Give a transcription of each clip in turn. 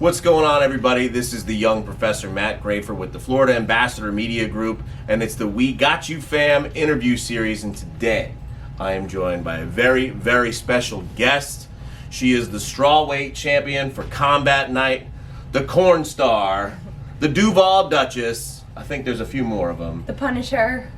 What's going on, everybody? This is the young Professor Matt Grafer with the Florida Ambassador Media Group, and it's the We Got You Fam interview series, and today I am joined by a very, very special guest. She is the strawweight champion for Combat Night, the Corn Star, the Duval Duchess. I think there's a few more of them. The Punisher,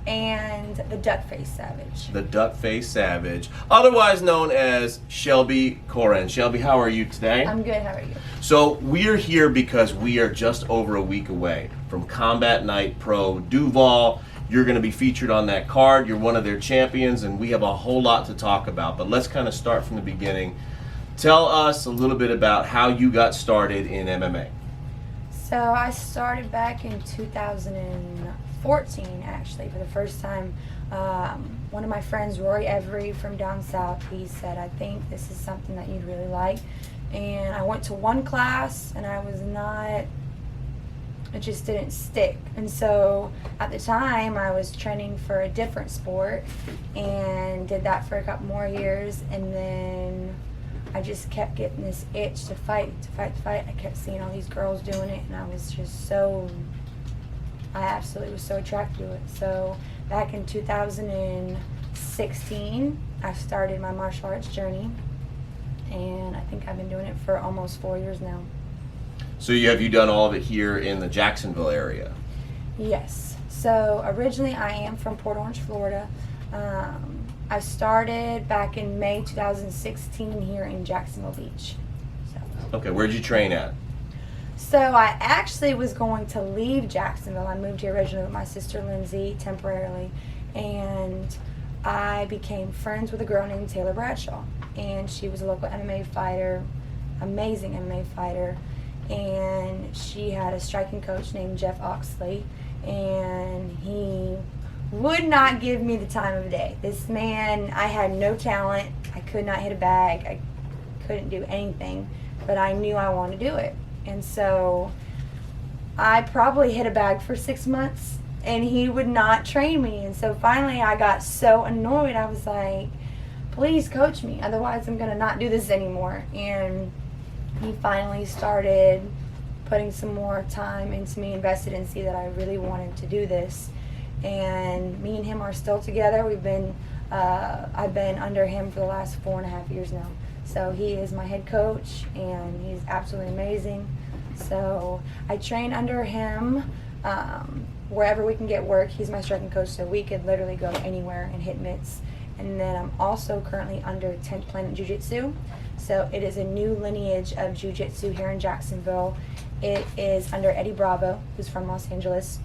and the Duck-Face Savage. The Duck-Face Savage, otherwise known as Shelby Koren. Shelby, how are you today? I'm good, how are you? So we're here because we are just over a week away from Combat Night Pro Duval. You're going to be featured on that card. You're one of their champions, and we have a whole lot to talk about. But let's kind of start from the beginning. Tell us a little bit about how you got started in MMA. So I started back in 2014, actually, for the first time. One of my friends, Rory Every from down south, he said, I think this is something that you'd really like. And I went to one class, and it just didn't stick. And so at the time, I was training for a different sport and did that for a couple more years. And then I just kept getting this itch to fight. I kept seeing all these girls doing it, and I absolutely was so attracted to it. So back in 2016, I started my martial arts journey, and I think I've been doing it for almost 4 years now. So have you done all of it here in the Jacksonville area? Yes. So originally I am from Port Orange, Florida. I started back in May 2016 here in Jacksonville Beach. Okay, where'd you train at? So I actually was going to leave Jacksonville. I moved here originally with my sister Lindsay temporarily, and I became friends with a girl named Taylor Bradshaw, and she was a local MMA fighter, amazing MMA fighter, and she had a striking coach named Jeff Oxley, and he would not give me the time of day. This man, I had no talent. I could not hit a bag. I couldn't do anything, but I knew I wanted to do it. And so I probably hit a bag for 6 months, and he would not train me. And so finally I got so annoyed. I was like, please coach me, otherwise I'm going to not do this anymore. And he finally started putting some more time into me, invested in see that I really wanted to do this. And me and him are still together. I've been under him for the last 4.5 years now. So he is my head coach, and he's absolutely amazing. So I train under him wherever we can get work. He's my striking coach, so we could literally go anywhere and hit mitts. And then I'm also currently under 10th Planet Jiu-Jitsu. So it is a new lineage of Jiu-Jitsu here in Jacksonville. It is under Eddie Bravo, who's from Los Angeles.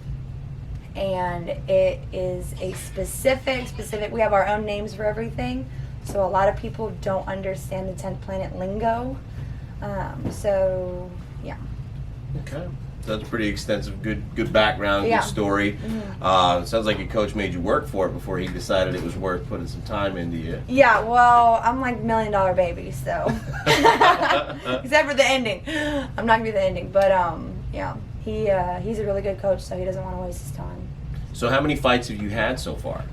And it is a specific, we have our own names for everything. So a lot of people don't understand the 10th Planet lingo. So, yeah. Okay. So that's pretty extensive, good background, Yeah. good story. Mm-hmm. Sounds like your coach made you work for it before he decided it was worth putting some time into you. Yeah, well, I'm like $1 million baby, so. Except for the ending. I'm not going to be the ending. But, yeah, he's a really good coach, so he doesn't want to waste his time. So how many fights have you had so far?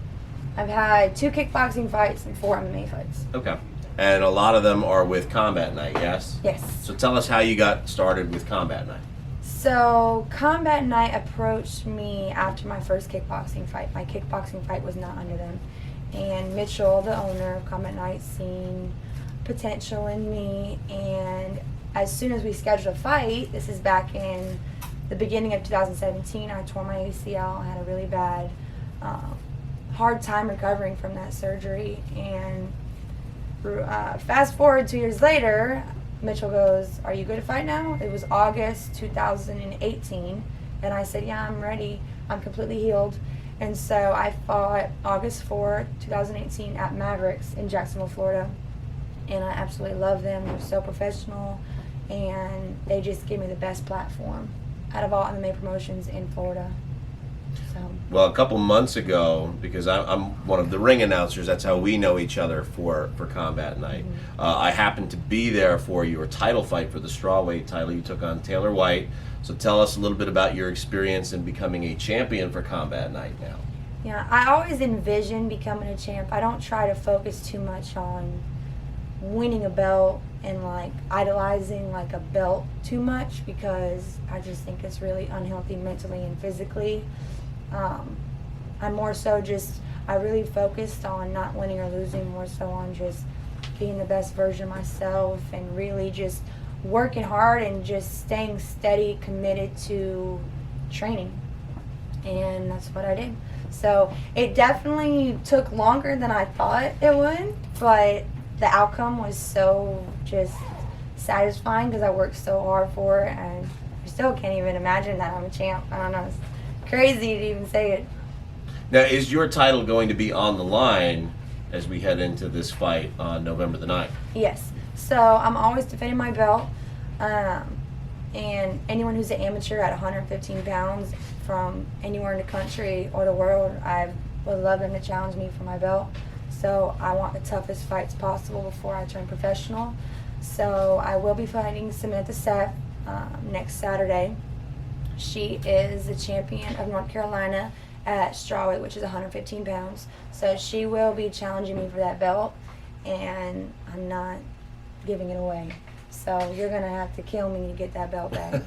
I've had 2 kickboxing fights and 4 MMA fights. Okay. And a lot of them are with Combat Night, yes? Yes. So tell us how you got started with Combat Night. So Combat Night approached me after my first kickboxing fight. My kickboxing fight was not under them. And Mitchell, the owner of Combat Night, seen potential in me. And as soon as we scheduled a fight, this is back in the beginning of 2017, I tore my ACL. I had a really bad, hard time recovering from that surgery. And fast forward 2 years later, Mitchell goes, are you good to fight now? It was August 2018, and I said, yeah, I'm ready. I'm completely healed. And so I fought August 4, 2018 at Mavericks in Jacksonville, Florida, and I absolutely love them. They're so professional, and they just give me the best platform out of all MMA promotions in Florida. So. Well, a couple months ago, because I'm one of the ring announcers, that's how we know each other for Combat Night. Mm-hmm. I happened to be there for your title fight for the strawweight title. You took on Taylor White. So tell us a little bit about your experience in becoming a champion for Combat Night now. Yeah, I always envision becoming a champ. I don't try to focus too much on winning a belt and like idolizing like a belt too much, because I just think it's really unhealthy mentally and physically. I'm more so just, I really focused on not winning or losing, more so on just being the best version of myself and really just working hard and just staying steady, committed to training. And that's what I did. So it definitely took longer than I thought it would, but the outcome was so just satisfying because I worked so hard for it, and I still can't even imagine that I'm a champ. I don't know, it's crazy to even say it. Now, is your title going to be on the line as we head into this fight on November the 9th? Yes. So I'm always defending my belt. And anyone who's an amateur at 115 pounds from anywhere in the country or the world, I would love them to challenge me for my belt. So I want the toughest fights possible before I turn professional. So I will be fighting Samantha Seth next Saturday. She is the champion of North Carolina at strawweight, which is 115 pounds. So she will be challenging me for that belt, and I'm not giving it away. So you're going to have to kill me to get that belt back.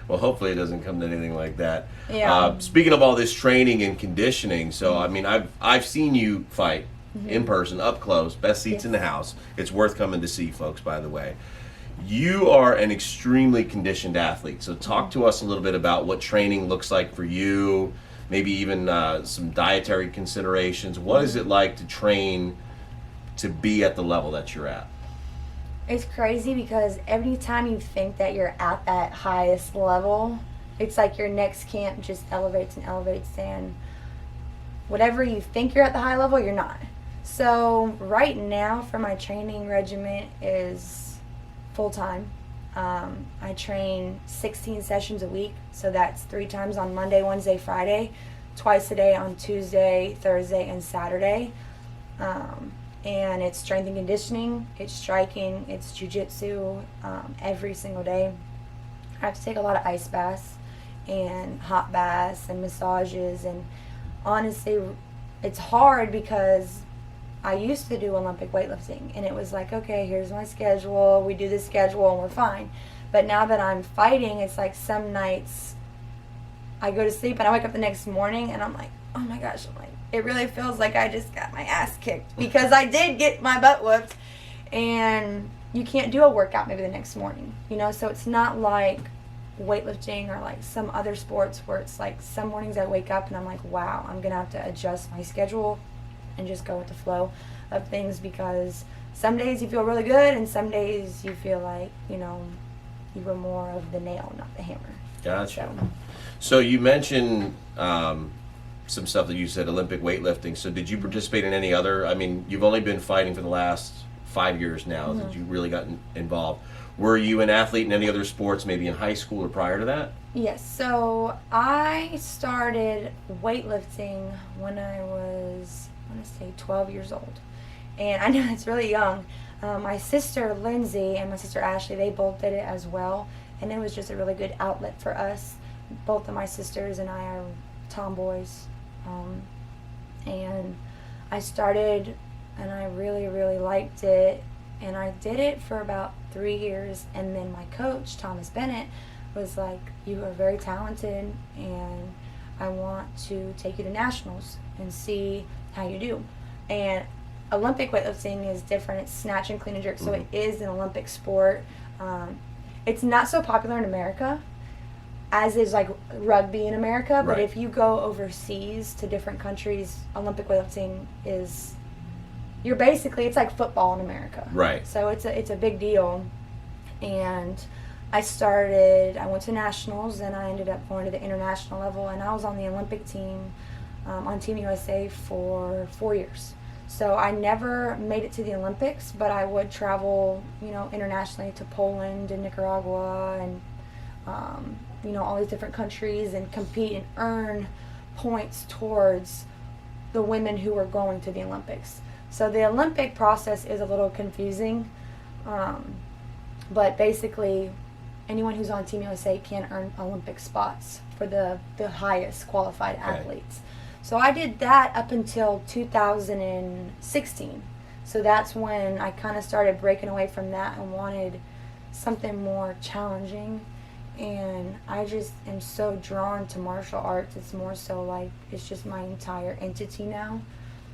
Well, hopefully it doesn't come to anything like that. Yeah. Speaking of all this training and conditioning, so I mean, I've seen you fight in person, up close, best seats in the house. It's worth coming to see, folks, by the way. You are an extremely conditioned athlete, so talk to us a little bit about what training looks like for you, maybe even some dietary considerations. What is it like to train to be at the level that you're at? It's crazy because every time you think that you're at that highest level, it's like your next camp just elevates and elevates, and whatever you think you're at the high level, you're not. So right now for my training regimen is full-time. I train 16 sessions a week, so that's 3 times on Monday, Wednesday, Friday, twice a day on Tuesday, Thursday, and Saturday. And it's strength and conditioning, it's striking, it's jiu-jitsu every single day. I have to take a lot of ice baths and hot baths and massages, and honestly it's hard because I used to do Olympic weightlifting, and it was like, okay, here's my schedule, we do this schedule and we're fine. But now that I'm fighting, it's like some nights I go to sleep and I wake up the next morning and I'm like, oh my gosh, I'm like, it really feels like I just got my ass kicked, because I did get my butt whooped, and you can't do a workout maybe the next morning, you know. So it's not like weightlifting or like some other sports where it's like some mornings I wake up and I'm like, wow, I'm gonna have to adjust my schedule and just go with the flow of things, because some days you feel really good and some days you feel like, you know, you were more of the nail, not the hammer. Gotcha. So you mentioned some stuff that you said, Olympic weightlifting. So did you participate in any other, I mean, you've only been fighting for the last 5 years now that you really got involved. Were you an athlete in any other sports, maybe in high school or prior to that? Yes, so I started weightlifting when I was, I want to say 12 years old. And I know it's really young. My sister Lindsay and my sister Ashley, they both did it as well. And it was just a really good outlet for us. Both of my sisters and I are tomboys. And I started, and I really, really liked it. And I did it for about 3 years. And then my coach, Thomas Bennett, was like, you are very talented, and I want to take you to nationals and see how you do. And Olympic weightlifting is different. It's snatch and clean and jerk, so it is an Olympic sport. It's not so popular in America, as is like rugby in America, but if you go overseas to different countries, Olympic weightlifting is, you're basically, it's like football in America. Right. So it's a big deal. And I went to nationals, and I ended up going to the international level, and I was on the Olympic team, on Team USA for 4 years. So I never made it to the Olympics, but I would travel, you know, internationally to Poland and Nicaragua and, you know, all these different countries, and compete and earn points towards the women who were going to the Olympics. So the Olympic process is a little confusing, but basically anyone who's on Team USA can earn Olympic spots for the highest qualified athletes. So I did that up until 2016. So that's when I kind of started breaking away from that and wanted something more challenging. And I just am so drawn to martial arts. It's more so like it's just my entire entity now.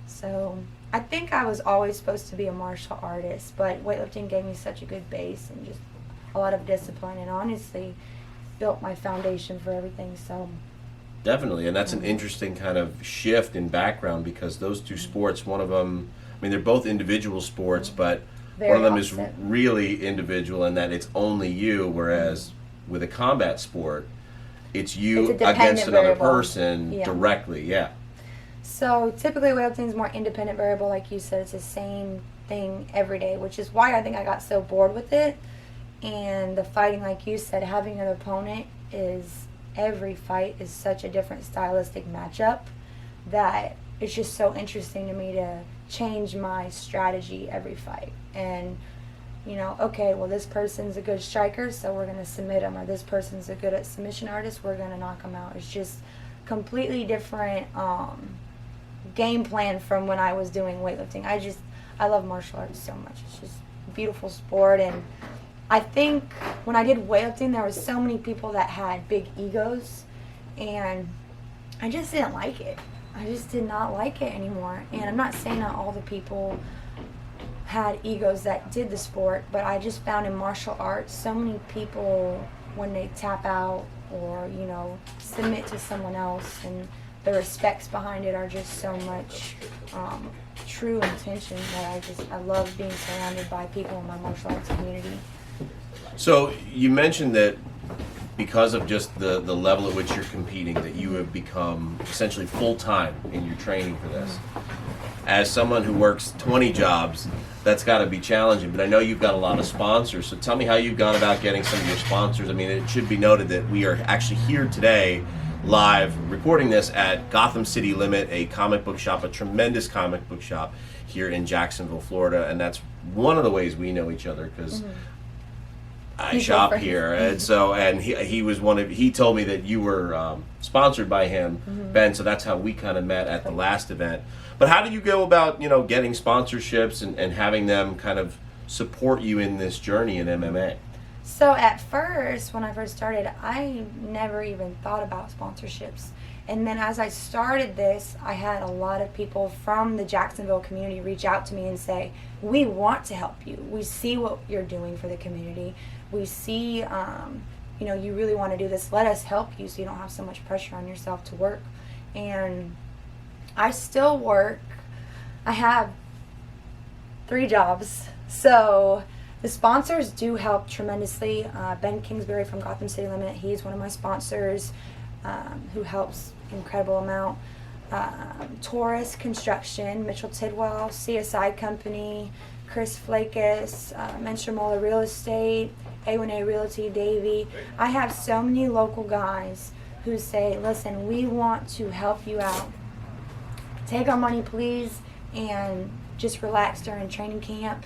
So I think I was always supposed to be a martial artist, but weightlifting gave me such a good base and just a lot of discipline, and honestly built my foundation for everything. So definitely, and that's an interesting kind of shift in background, because those two sports, one of them, I mean, they're both individual sports, but very one of them is opposite. really individual in that it's only you, whereas with a combat sport, it's you It's a dependent against another variable. person Yeah. directly. Yeah. So typically weightlifting is more independent variable, like you said. It's the same thing every day, which is why I think I got so bored with it. And the fighting, like you said, having an opponent is, every fight is such a different stylistic matchup that it's just so interesting to me to change my strategy every fight. And, you know, okay, well, this person's a good striker, so we're going to submit him. Or this person's a good submission artist, we're going to knock him out. It's just completely different game plan from when I was doing weightlifting. I love martial arts so much. It's just a beautiful sport. And I think when I did weightlifting, there was so many people that had big egos, and I just didn't like it. I just did not like it anymore. And I'm not saying not all the people had egos that did the sport, but I just found in martial arts, so many people, when they tap out or, you know, submit to someone else, and the respects behind it are just so much true intention that I love being surrounded by people in my martial arts community. So you mentioned that because of just the level at which you're competing, that you have become essentially full-time in your training for this. As someone who works 20 jobs, that's got to be challenging, but I know you've got a lot of sponsors, so tell me how you've gone about getting some of your sponsors. I mean, it should be noted that we are actually here today, live, recording this at Gotham City Limit, a comic book shop, a tremendous comic book shop here in Jacksonville, Florida, and that's one of the ways we know each other, because I shop here, and so, and he told me that you were sponsored by him, Ben, so that's how we kind of met at the last event. But how do you go about, you know, getting sponsorships and having them kind of support you in this journey in MMA? So at first, when I first started, I never even thought about sponsorships. And then as I started this, I had a lot of people from the Jacksonville community reach out to me and say, we want to help you. We see what you're doing for the community. We see, you know, you really want to do this. Let us help you so you don't have so much pressure on yourself to work. And I still work. I have 3 jobs. So the sponsors do help tremendously. Ben Kingsbury from Gotham City Limit, he's one of my sponsors who helps an incredible amount. Taurus Construction, Mitchell Tidwell, CSI Company, Chris Flakus, Menstrumola Real Estate, A1A Realty, Davey. I have so many local guys who say, listen, we want to help you out. Take our money, please, and just relax during training camp.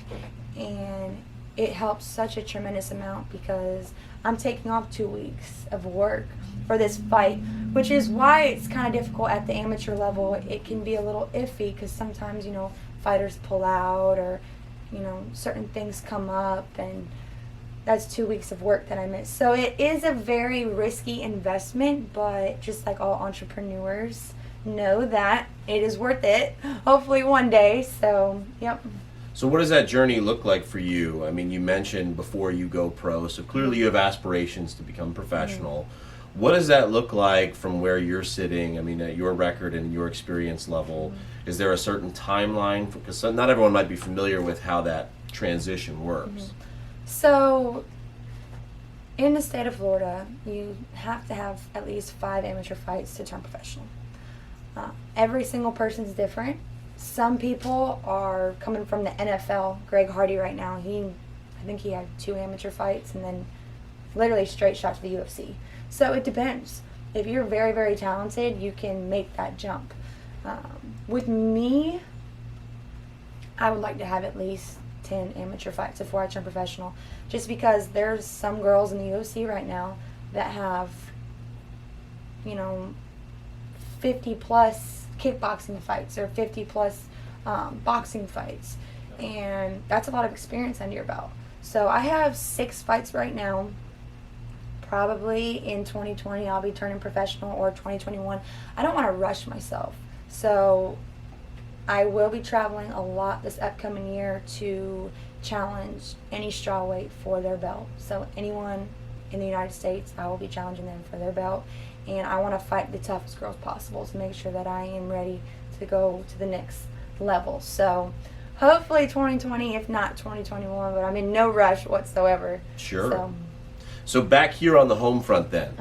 And it helps such a tremendous amount because I'm taking off 2 weeks of work for this fight, which is why it's kind of difficult at the amateur level. It can be a little iffy because sometimes, you know, fighters pull out or, you know, certain things come up, and that's 2 weeks of work that I miss. So it is a very risky investment, but just like all entrepreneurs, know that it is worth it, hopefully one day. So, yep. So what does that journey look like for you? I mean, you mentioned before you go pro, so clearly you have aspirations to become professional. What does that look like from where you're sitting? I mean, at your record and your experience level, is there a certain timeline? Because not everyone might be familiar with how that transition works. So, in the state of Florida, you have to have at least 5 amateur fights to turn professional. Every single person's different. Some people are coming from the NFL. Greg Hardy right now, I think he had 2 amateur fights and then literally straight shot to the UFC. So it depends. If you're very, very talented, you can make that jump. With me, I would like to have at least 10 amateur fights before I turn professional, just because there's some girls in the UFC right now that have, you know, 50 plus kickboxing fights or 50 plus boxing fights, and that's a lot of experience under your belt. So I have 6 fights right now. Probably in 2020 I'll be turning professional, or 2021. I don't want to rush myself. So I will be traveling a lot this upcoming year to challenge any strawweight for their belt. So anyone in the United States, I will be challenging them for their belt. And I want to fight the toughest girls possible to make sure that I am ready to go to the next level. So hopefully 2020, if not 2021, but I'm in no rush whatsoever. Sure. So back here on the home front then,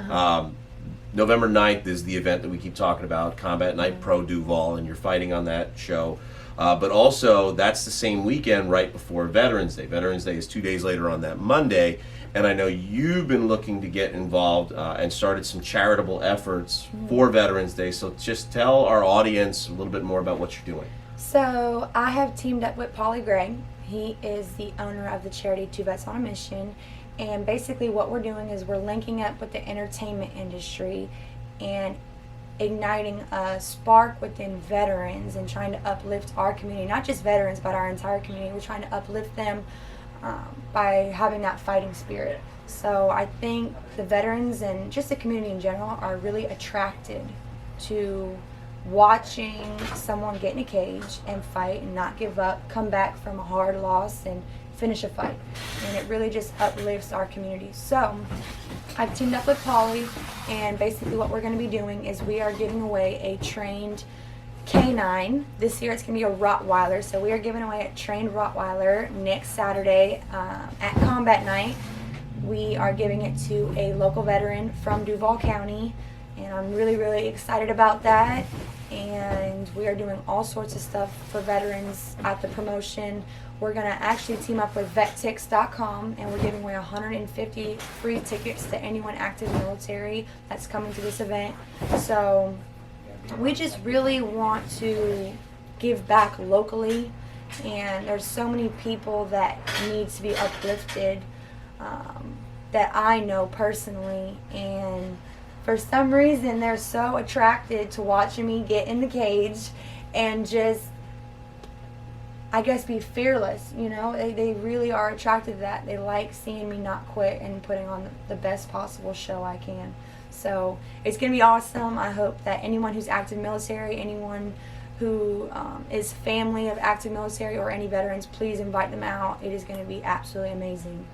November 9th is the event that we keep talking about, Combat Night Pro Duval, and you're fighting on that show. But also, that's the same weekend right before Veterans Day. Veterans Day is 2 days later on that Monday. And I know you've been looking to get involved and started some charitable efforts for Veterans Day. So just tell our audience a little bit more about what you're doing. So I have teamed up with Paulie Gray. He is the owner of the charity Two Vets on a Mission. And basically what we're doing is we're linking up with the entertainment industry and igniting a spark within veterans and trying to uplift our community, not just veterans, but our entire community. We're trying to uplift them by having that fighting spirit. So I think the veterans and just the community in general are really attracted to watching someone get in a cage and fight and not give up, come back from a hard loss and finish a fight. And it really just uplifts our community. So I've teamed up with Paulie, and basically what we're going to be doing is we are giving away a trained canine. This year it's going to be a Rottweiler. So we are giving away a trained Rottweiler next Saturday at Combat Night. We are giving it to a local veteran from Duval County, and I'm really, really excited about that. And we are doing all sorts of stuff for veterans at the promotion. We're going to actually team up with vettix.com, and we're giving away 150 free tickets to anyone active military that's coming to this event. So we just really want to give back locally, and there's so many people that need to be uplifted that I know personally, and for some reason they're so attracted to watching me get in the cage and just, I guess, be fearless. You know, they really are attracted to that. They like seeing me not quit and putting on the best possible show I can. So it's going to be awesome. I hope that anyone who's active military, anyone who is family of active military, or any veterans, please invite them out. It is going to be absolutely amazing.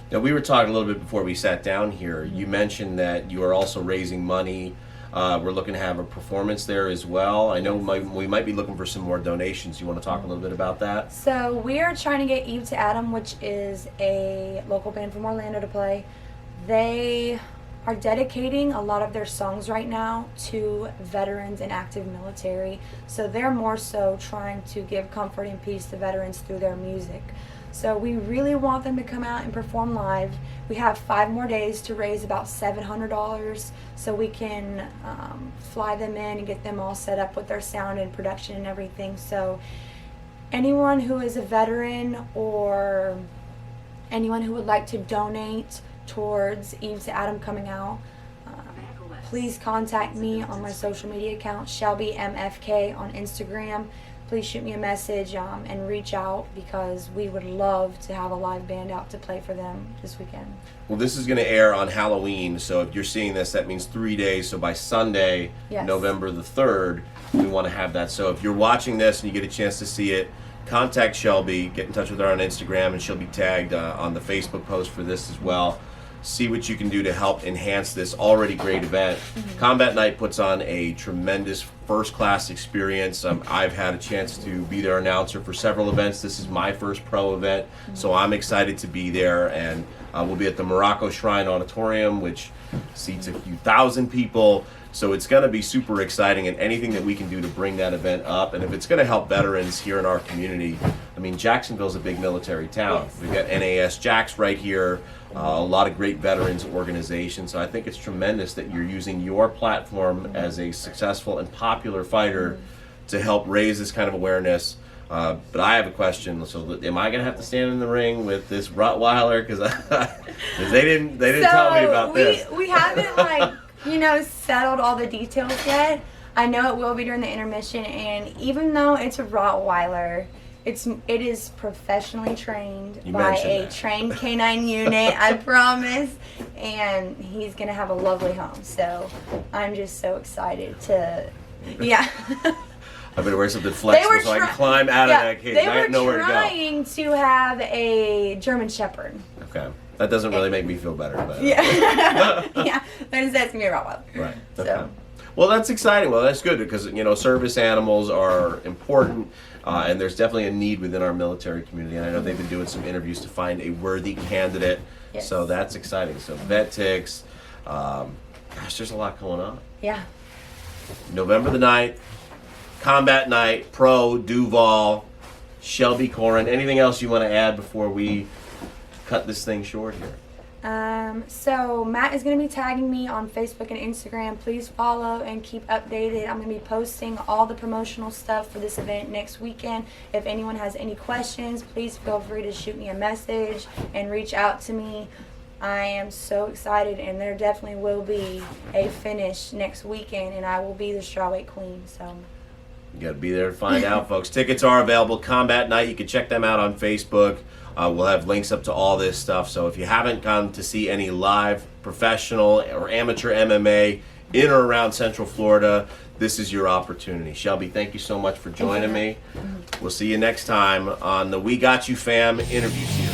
Now, we were talking a little bit before we sat down here. You mentioned that you are also raising money. We're looking to have a performance there as well. I know we might be looking for some more donations. You want to talk a little bit about that? So we are trying to get Eve to Adam, which is a local band from Orlando, to play. They are dedicating a lot of their songs right now to veterans and active military. So they're more so trying to give comfort and peace to veterans through their music. So we really want them to come out and perform live. We have 5 more days to raise about $700 so we can fly them in and get them all set up with their sound and production and everything. So anyone who is a veteran or anyone who would like to donate towards Eve to Adam coming out, please contact me on my social media account, Shelby MFK on Instagram. Please shoot me a message and reach out, because we would love to have a live band out to play for them this weekend. Well, this is going to air on Halloween, so if you're seeing this, that means 3 days. So by Sunday, Yes. November the 3rd, we want to have that. So if you're watching this and you get a chance to see it, contact Shelby, get in touch with her on Instagram, and she'll be tagged on the Facebook post for this as well. See what you can do to help enhance this already great event. Combat Night puts on a tremendous first-class experience. I've had a chance to be their announcer for several events. This is my first pro event, so I'm excited to be there. And we'll be at the Morocco Shrine Auditorium, which seats a few thousand people. So it's going to be super exciting, and anything that we can do to bring that event up. And if it's going to help veterans here in our community, I mean, Jacksonville's a big military town. Yes. We've got NAS Jax right here, a lot of great veterans organizations. So I think it's tremendous that you're using your platform as a successful and popular fighter to help raise this kind of awareness. But I have a question. So, am I gonna have to stand in the ring with this Rottweiler? Because they didn't tell me about this. We haven't settled all the details yet. I know it will be during the intermission, and even though it's a Rottweiler, It is professionally trained You by mentioned a that. trained canine unit, I promise. And he's gonna have a lovely home. So I'm just so excited to, yeah. I better wear something flexible so I can climb out of that cage. They I were have nowhere to go. trying to have a German Shepherd. Okay. That doesn't really make me feel better, but Yeah, yeah. That's gonna be a Rottweiler. right. So. Okay. Well, that's exciting. Well, that's good because service animals are important, and there's definitely a need within our military community. And I know they've been doing some interviews to find a worthy candidate. Yes. So that's exciting. So vet ticks. Gosh, there's a lot going on. Yeah. November the 9th, Combat Night, Pro, Duval, Shelby Koren. Anything else you want to add before we cut this thing short here? So Matt is going to be tagging me on Facebook and Instagram. Please follow and keep updated. I'm going to be posting all the promotional stuff for this event next weekend. If anyone has any questions, please feel free to shoot me a message and reach out to me. I am so excited, and there definitely will be a finish next weekend, and I will be the strawweight queen. So You got to be there to find out, folks. Tickets are available. Combat Night, you can check them out on Facebook. We'll have links up to all this stuff. So if you haven't gone to see any live professional or amateur MMA in or around Central Florida, this is your opportunity. Shelby, thank you so much for joining me. We'll see you next time on the We Got You Fam interview series.